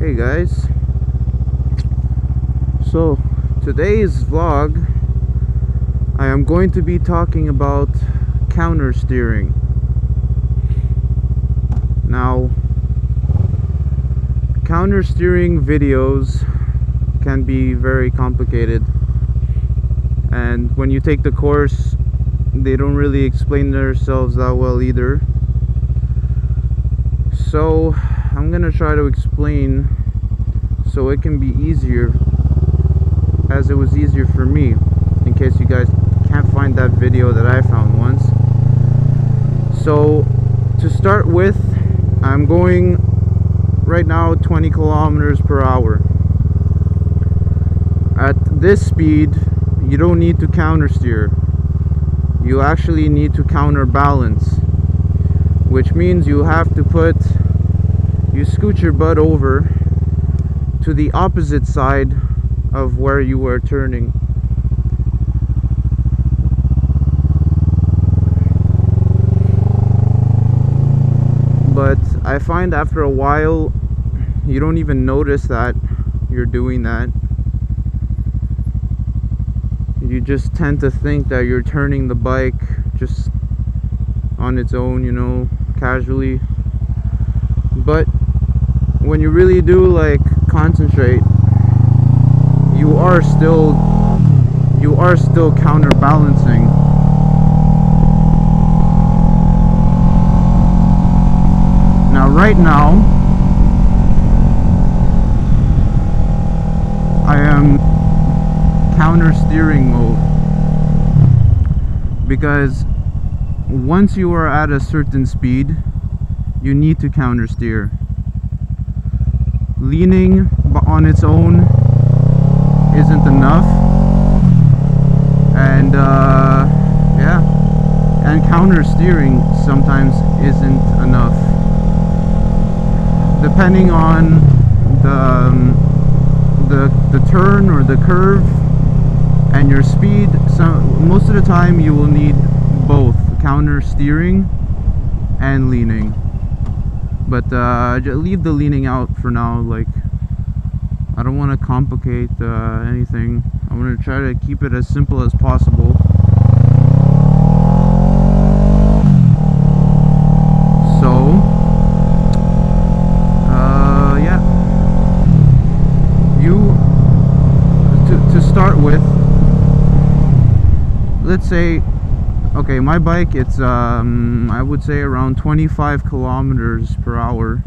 Hey guys, so today's vlog I am going to be talking about counter steering. Now, counter steering videos can be very complicated, and when you take the course they don't really explain themselves that well either. So I'm gonna try to explain so it can be easier, as it was easier for me, in case you guys can't find that video that I found once. So to start with, I'm going right now 20 kilometers per hour. At this speed you don't need to counter steer, you actually need to counterbalance, which means you have to scoot your butt over to the opposite side of where you were turning. But I find after a while you don't even notice that you're doing that. You just tend to think that you're turning the bike just on its own, you know, casually. But when you really do like concentrate, you are still counterbalancing. Now right now I am counter steering mode, because once you are at a certain speed you need to counter steer. Leaning on its own isn't enough, and and counter steering sometimes isn't enough, depending on the turn or the curve and your speed. So most of the time you will need both counter steering and leaning, but leave the leaning out for now. Like, I don't want to complicate anything. I'm going to try to keep it as simple as possible. So yeah, to start with, let's say, okay, my bike, it's I would say around 25 kilometers per hour.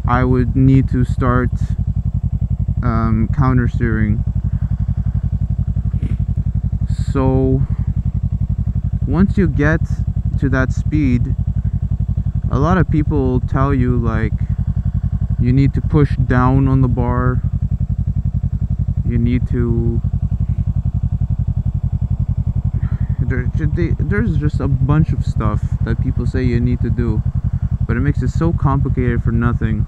I would need to start counter steering. So once you get to that speed, a lot of people tell you like you need to push down on the bar, you need to, there's just a bunch of stuff that people say you need to do, but it makes it so complicated for nothing.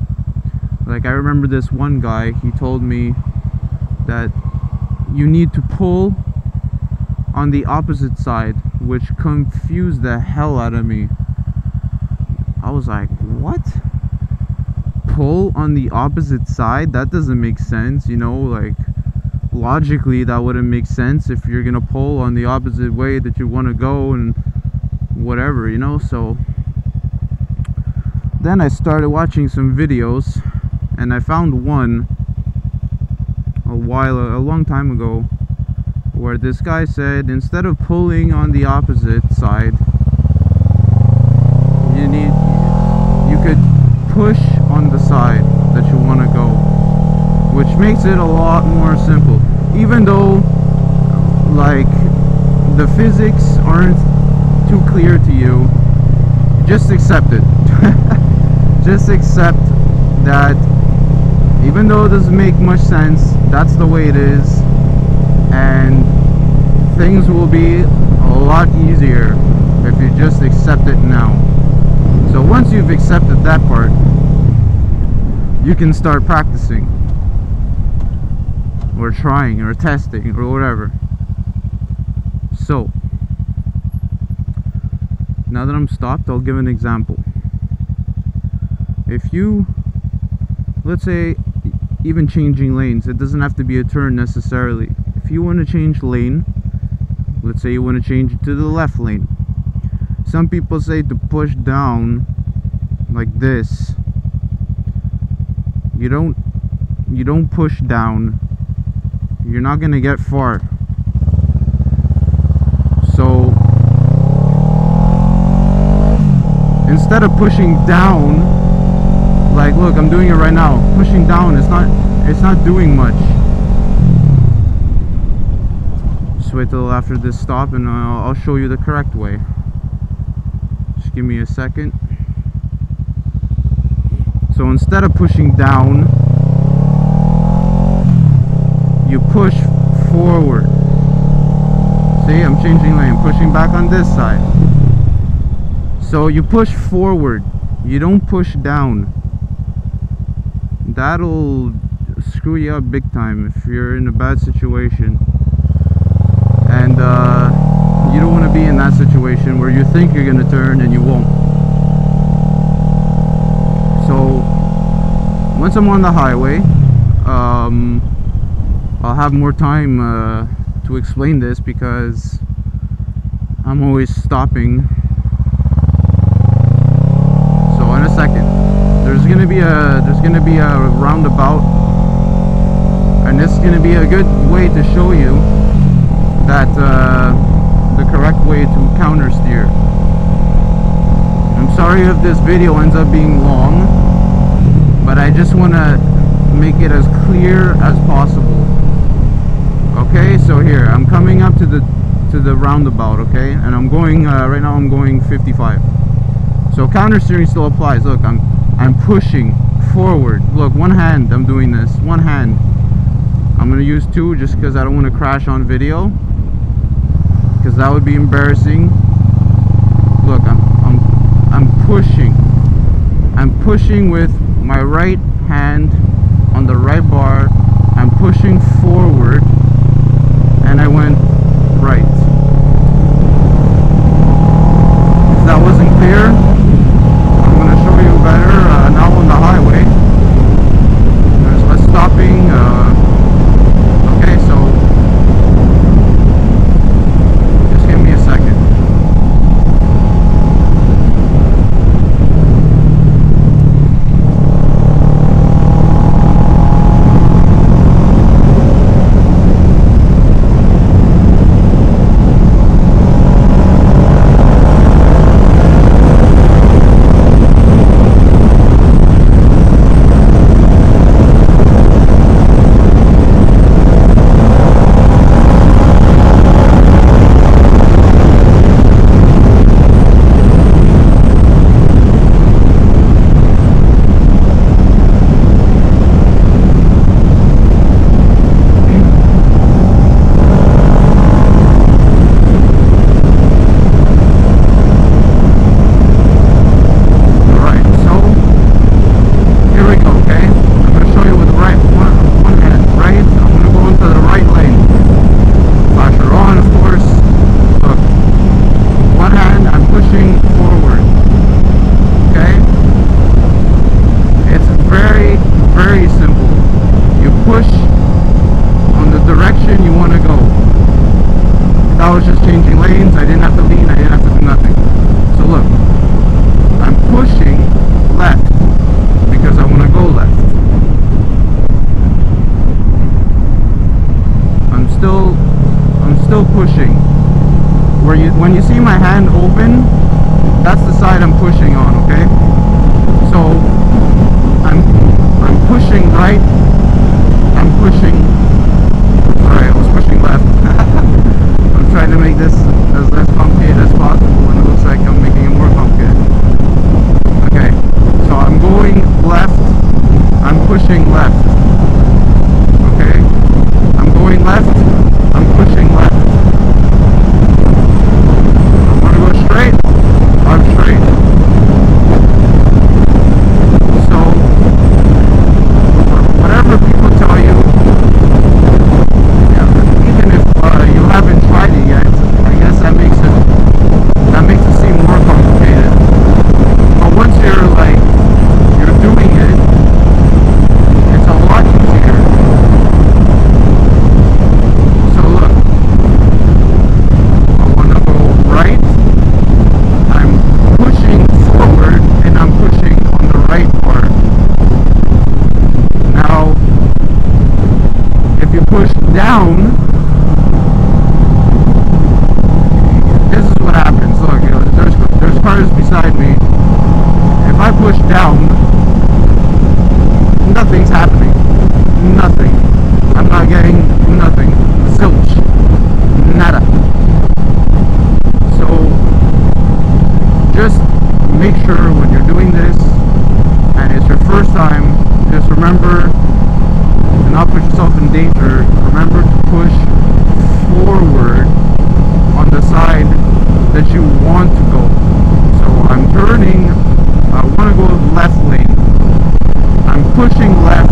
Like, I remember this one guy, he told me that you need to pull on the opposite side, which confused the hell out of me. I was like, what? Pull on the opposite side? That doesn't make sense, you know, like logically that wouldn't make sense if you're gonna pull on the opposite way that you want to go and whatever, you know. So then I started watching some videos, and I found one a long time ago, where this guy said instead of pulling on the opposite side, you could push on the side that you want to go, which makes it a lot more simple. Even though like the physics aren't too clear to you, just accept it. Just accept that even though it doesn't make much sense, that's the way it is, and things will be a lot easier if you just accept it now. So once you've accepted that part, you can start practicing or trying or testing or whatever. So now that I'm stopped, I'll give an example. If you let's say even changing lanes, it doesn't have to be a turn necessarily. If you want to change lane, let's say you want to change it to the left lane, some people say to push down like this. You don't push down, you're not gonna get far. So instead of pushing down, like look, I'm doing it right now, pushing down, it's not doing much. Just wait till after this stop and I'll show you the correct way. Just give me a second. So instead of pushing down, you push forward. See, I'm changing lane, pushing back on this side. So you push forward, you don't push down. That'll screw you up big time if you're in a bad situation. And you don't want to be in that situation where you think you're going to turn and you won't. So once I'm on the highway, I'll have more time to explain this because I'm always stopping. So in a second, there's gonna be a roundabout, and this is gonna be a good way to show you that the correct way to counter steer. I'm sorry if this video ends up being long, but I just want to make it as clear as possible. Okay, so here I'm coming up to the roundabout, okay, and I'm going right now I'm going 55. So counter steering still applies. Look, I'm pushing forward. Look, one hand I'm doing this, one hand. I'm gonna use two just because I don't want to crash on video, because that would be embarrassing. Look, I'm pushing. I'm pushing with my right hand on the right bar. I'm pushing forward, and I went right. If that wasn't clear, I'm going to show you better now on the highway. There's less stopping. Okay, so just give me a second. When you see my hand open, that's the side I'm pushing on, okay? So I'm pushing right, I'm pushing, sorry, I was pushing left. I'm trying to make this as less complicated as possible, and it looks like I'm making it more complicated. Okay, so I'm going left, I'm pushing left. Okay, I'm going left, I'm pushing left. Straight, I'm straight. So down, this is what happens. Look, you know, there's cars beside me. If I push down, nothing's happening. Nothing. I'm not getting nothing. Zilch. Nada. So just make sure when you're doing this and it's your first time, just remember to not put yourself in danger. Remember to push forward on the side that you want to go. So I'm turning, I want to go left lane. I'm pushing left